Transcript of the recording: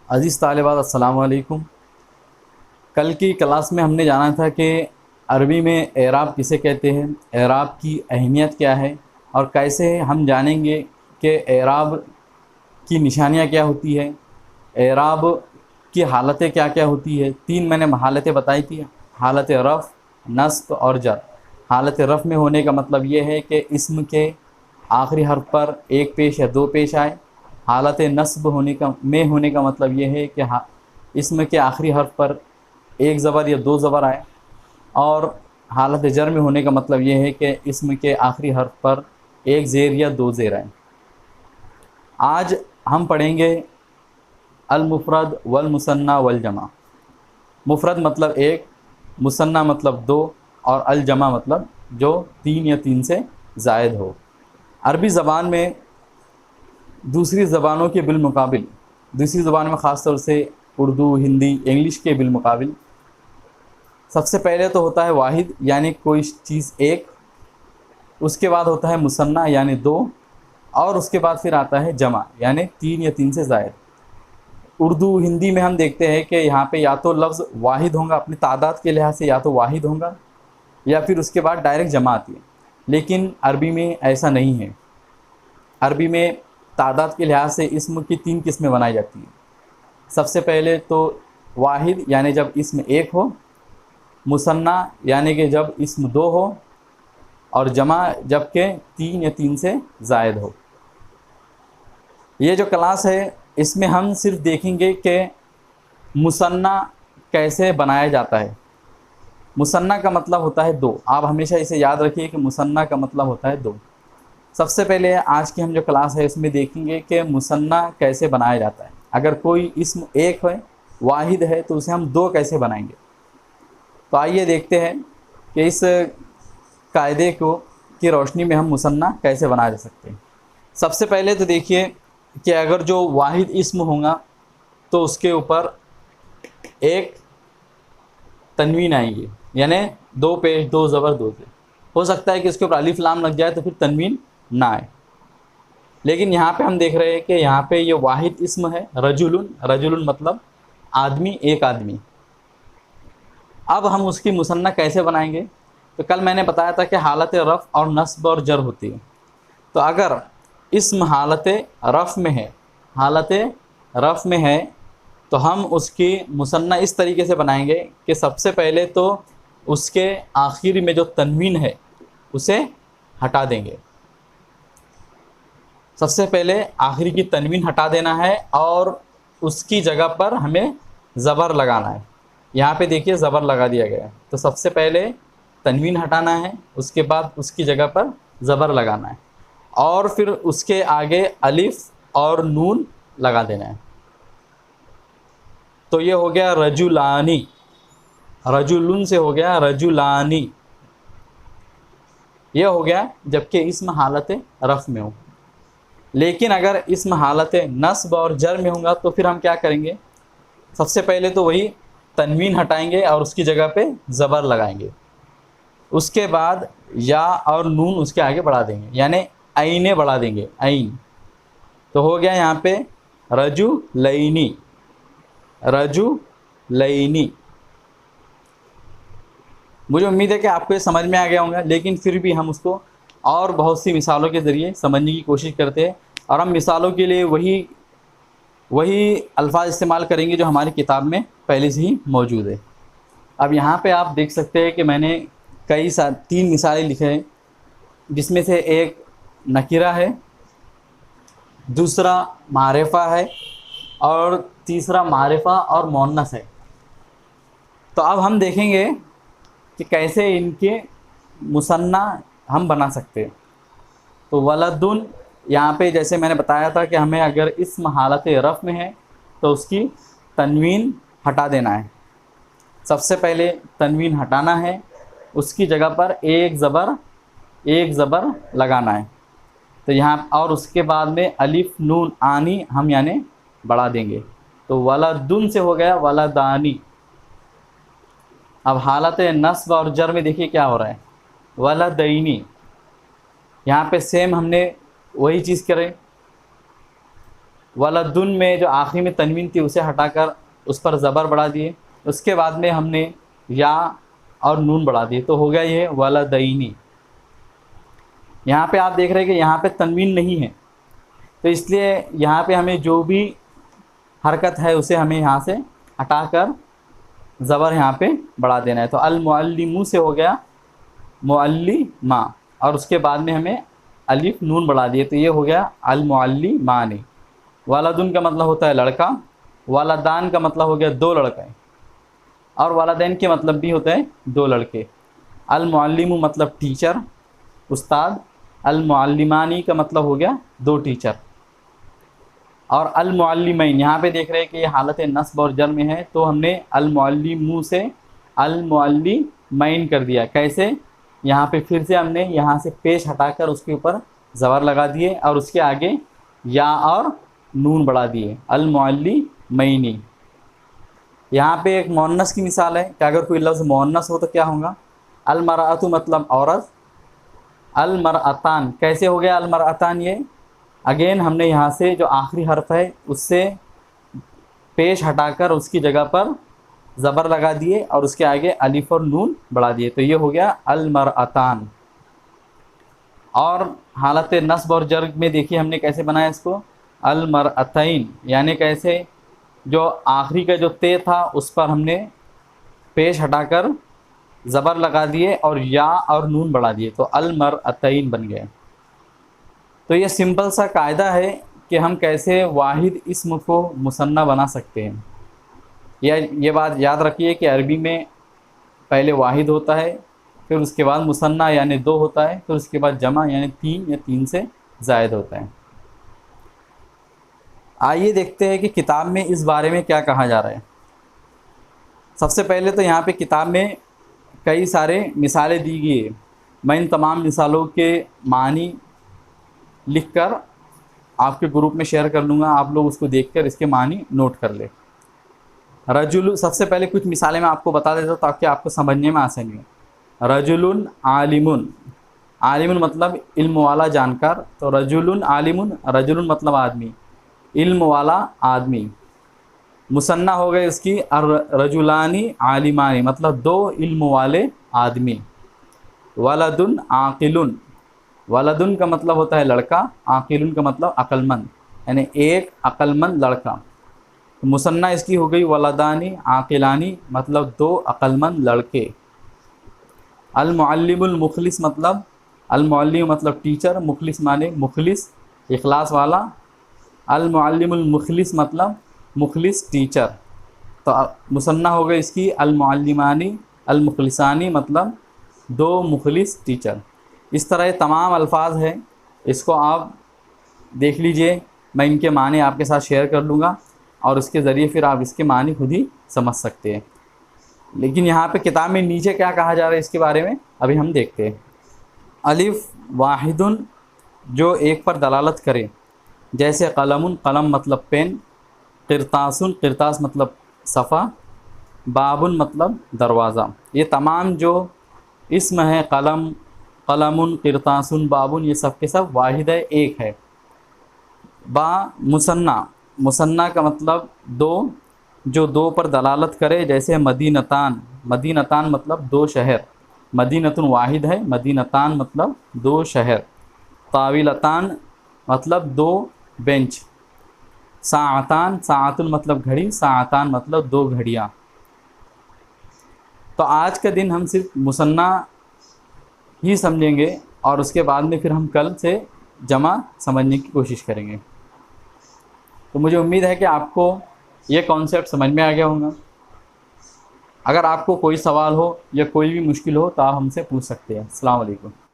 अज़ीज़ तालिबात अस्सलामु अलैकुम। कल की क्लास में हमने जाना था कि अरबी में एराब किसे कहते हैं, एराब की अहमियत क्या है और कैसे हम जानेंगे कि एराब की निशानियाँ क्या होती है, एराब की हालतें क्या क्या होती है। तीन मैंने हालतें बताई थी, हालत रफ़, नस्ब और जर। हालत रफ़ में होने का मतलब ये है कि इसम के आखिरी हर्फ पर एक पेश या दो पेश आए। हालत नस्ब होने का मतलब ये है कि इसम के आखिरी हर्फ पर एक ज़बर या दो ज़बर आए। और हालत जर में होने का मतलब ये है कि इसम के आखिरी हर्फ पर एक ज़ेर या दो ज़ेर आए। आज हम पढ़ेंगे अल मुफ़रद वल मुसन्ना वल जमा। मुफ़रद मतलब एक, मुसन्ना मतलब दो और अल जमा मतलब जो तीन या तीन से ज़ायद हो। अरबी ज़बान में दूसरी ज़बानों के बिलमुकाबिल, दूसरी ज़बान में ख़ास तौर से उर्दू, हिंदी, इंग्लिश के बिलमुकाबिल सबसे पहले तो होता है वाहिद यानी कोई चीज़ एक, उसके बाद होता है मुसन्ना यानी दो, और उसके बाद फिर आता है जमा यानी तीन या तीन से ज़ायद। उर्दू हिंदी में हम देखते हैं कि यहाँ पे या तो लफ्ज़ वाहिद होगा, अपनी तादाद के लिहाज से या तो वाहिद होगा या फिर उसके बाद डायरेक्ट जमा आती है। लेकिन अरबी में ऐसा नहीं है। अरबी में तादाद के लिहाज से इस्म की तीन किस्में बनाई जाती हैं। सबसे पहले तो वाहिद यानी जब इस्म एक हो, मुसन्ना यानी कि जब इस्म दो हो, और जमा जबकि तीन या तीन से ज़ायद हो। ये जो क्लास है इसमें हम सिर्फ देखेंगे कि मुसन्ना कैसे बनाया जाता है। मुसन्ना का मतलब होता है दो। आप हमेशा इसे याद रखिए कि मुसन्ना का मतलब होता है दो। सबसे पहले आज की हम जो क्लास है इसमें देखेंगे कि मुसन्ना कैसे बनाया जाता है। अगर कोई इस्म एक है, वाहिद है, तो उसे हम दो कैसे बनाएंगे। तो आइए देखते हैं कि इस कायदे को की रोशनी में हम मुसन्ना कैसे बनाया जा सकते हैं। सबसे पहले तो देखिए कि अगर जो वाहिद इस्म होगा तो उसके ऊपर एक तनवीन आएंगी, यानी दो पेश, दो ज़बर, दो से। हो सकता है कि इसके ऊपर अलिफ लाम लग जाए तो फिर तनवीन ना आए। लेकिन यहाँ पे हम देख रहे हैं कि यहाँ पे ये वाहिद इस्म है, रजुलुन। रजुलुन मतलब आदमी, एक आदमी। अब हम उसकी मुसन्ना कैसे बनाएंगे। तो कल मैंने बताया था कि हालत रफ़ और नस्ब और जर होती है। तो अगर इस्म हालत रफ़ में है, हालत रफ़ में है, तो हम उसकी मुसन्ना इस तरीके से बनाएंगे कि सबसे पहले तो उसके आखिर में जो तनवीन है उसे हटा देंगे। सबसे पहले आखिरी की तनवीन हटा देना है और उसकी जगह पर हमें ज़बर लगाना है। यहाँ पे देखिए ज़बर लगा दिया गया है। तो सबसे पहले तनवीन हटाना है, उसके बाद उसकी जगह पर ज़बर लगाना है और फिर उसके आगे अलिफ और नून लगा देना है। तो ये हो गया रजुलानी। रजुलुन से हो गया रजुलानी, ये हो गया जबकि इसम हालत रफ़ में हो। लेकिन अगर इसम हालत नस्ब और जर में होगा तो फिर हम क्या करेंगे। सबसे पहले तो वही तनवीन हटाएंगे और उसकी जगह पे ज़बर लगाएंगे। उसके बाद या और नून उसके आगे बढ़ा देंगे, यानी आईने बढ़ा देंगे, आइन। तो हो गया यहाँ पे रजुलैनी, रजुलैनी। मुझे उम्मीद है कि आपको ये समझ में आ गया होगा, लेकिन फिर भी हम उसको और बहुत सी मिसालों के ज़रिए समझने की कोशिश करते हैं। और हम मिसालों के लिए वही अल्फाज इस्तेमाल करेंगे जो हमारी किताब में पहले से ही मौजूद है। अब यहाँ पे आप देख सकते हैं कि मैंने तीन मिसालें लिखे हैं, जिसमें से एक नकीरा है, दूसरा मारिफा है और तीसरा मारिफा और मुअन्नस है। तो अब हम देखेंगे कि कैसे इनके मुसन्ना हम बना सकते हैं। तो वलदुन, यहाँ पे जैसे मैंने बताया था कि हमें अगर इस्म हालत रफ़ में है तो उसकी तनवीन हटा देना है। सबसे पहले तनवीन हटाना है, उसकी जगह पर एक ज़बर लगाना है। तो यहाँ और उसके बाद में अलिफ नून आनी हम यानी बढ़ा देंगे। तो वलदुन से हो गया वलदानी। अब हालत नस्ब और जर में देखिए क्या हो रहा है, वलदैनी। यहाँ पे सेम हमने वही चीज़ करें, वलदुन में जो आखिरी में तनवीन थी उसे हटाकर उस पर ज़बर बढ़ा दिए, उसके बाद में हमने या और नून बढ़ा दिए, तो हो गया ये वलदैनी। यहाँ पे आप देख रहे हैं कि यहाँ पे तनवीन नहीं है, तो इसलिए यहाँ पे हमें जो भी हरकत है उसे हमें यहाँ से हटाकर ज़बर यहाँ पे बढ़ा देना है। तो अल मुअल्लिमू से हो गया मुअल्लिमा, और उसके बाद में हमें अलिफ नून बढ़ा दिए, तो ये हो गया अल मुअल्लिमानी। वालदुन का मतलब होता है लड़का, वालदान का मतलब हो गया दो लड़के, और वालदैन के मतलब भी होता है दो लड़के। अल मुअल्लिमू मतलब टीचर, उस्ताद। अल मुअल्लिमानी का मतलब हो गया दो टीचर। और अल मुअल्लिमैन यहाँ पे देख रहे हैं कि ये हालत नस्ब और जर में है, तो हमने अल मुअल्लिमू से अल मुअल्लिमैन कर दिया। कैसे? यहाँ पे फिर से हमने यहाँ से पेश हटाकर उसके ऊपर ज़बर लगा दिए और उसके आगे या और नून बढ़ा दिए, अल मुअल्लिमैनी। यहाँ पे एक मुअन्नस की मिसाल है कि अगर कोई लफ्ज़ मुअन्नस हो तो क्या होगा? अल मरअतु मतलब औरत, अल मरअतान कैसे हो गया अल मरअतान? ये अगेन हमने यहाँ से जो आखिरी हर्फ है उससे पेश हटाकर उसकी जगह पर ज़बर लगा दिए और उसके आगे अलिफ और नून बढ़ा दिए, तो ये हो गया अल मरअतान। और हालत नस्ब और जर में देखिए हमने कैसे बनाया इसको, अल मरअतैन, यानी कैसे? जो आखिरी का जो ते था उस पर हमने पेश हटाकर ज़बर लगा दिए और या और नून बढ़ा दिए, तो अल मरअतैन बन गए। तो ये सिंपल सा कायदा है कि हम कैसे वाहिद इस्म को मुसन्ना बना सकते हैं। ये बात याद रखिए कि अरबी में पहले वाहिद होता है, फिर उसके बाद मुसन्ना यानी दो होता है, फिर उसके बाद जमा यानी तीन या तीन से ज़ायद होता है। आइए देखते हैं कि किताब में इस बारे में क्या कहा जा रहा है। सबसे पहले तो यहाँ पे किताब में कई सारे मिसालें दी गई है। मैं इन तमाम मिसालों के मानी लिखकर आपके ग्रुप में शेयर कर लूँगा, आप लोग उसको देखकर इसके मानी नोट कर ले। रजुल, सबसे पहले कुछ मिसालें मैं आपको बता देता हूँ ताकि आपको समझने में आसानी हो। रजुलुन आलिमुन, आलिमुन मतलब इल्म वाला जानकार, तो रजुलुन आलिमुन, रजुलुन मतलब आदमी, इल्म वाला आदमी। मुसन्ना हो गए इसकी रजुलानी आलिमानी मतलब दो इल्म वाले आदमी। वलदुन आकिलुन, वलदुन का मतलब होता है लड़का, आकिलुन का मतलब अक्लमंद, यानी एक अक्लमंद लड़का। तो मुसन्ना इसकी हो गई वलदानी आकिलानी मतलब दो अक्लमंद लड़के। अल मुअल्लिमुल मुखलिस मतलब, अल मुअल्लिम मतलब टीचर, मुखलिस माने मुखलिस इखलास वाला। अल मुअल्लिमुल मुखलिस मतलब मुखलिस टीचर। तो मुसन्ना हो गई इसकी अल मुअल्लिमानी अल मुखलिसानी मतलब दो मुखलिस टीचर। इस तरह तमाम अल्फाज हैं, इसको आप देख लीजिए, मैं इनके माने आपके साथ शेयर कर लूँगा और उसके ज़रिए फिर आप इसके माने खुद ही समझ सकते हैं। लेकिन यहाँ पे किताब में नीचे क्या कहा जा रहा है इसके बारे में अभी हम देखते हैं। अलिफ वाहिदुन जो एक पर दलालत करे, जैसे कलमुन कलम मतलब पेन, किरतासुन किरतास मतलब सफ़ा, बाबुन मतलब दरवाज़ा। ये तमाम जो इस्म है कलम, कलमुन, किरतासुन, बाबुन, ये सब के सब वाहिद है, एक है। बा मुसन्ना, मुसन्ना का मतलब दो, जो दो पर दलालत करे, जैसे मदीनतान, मदीनतान मतलब दो शहर, मदीनतुन वाहिद है, मदीनतान मतलब दो शहर। ताविलतान मतलब दो बेंच। साअतान, साअतुन मतलब घड़ी, साअतान मतलब दो घड़ियाँ। तो आज का दिन हम सिर्फ मुसन्ना ही समझेंगे और उसके बाद में फिर हम कल से जमा समझने की कोशिश करेंगे। तो मुझे उम्मीद है कि आपको ये कॉन्सेप्ट समझ में आ गया होगा। अगर आपको कोई सवाल हो या कोई भी मुश्किल हो तो आप हमसे पूछ सकते हैं। अस्सलाम वालेकुम।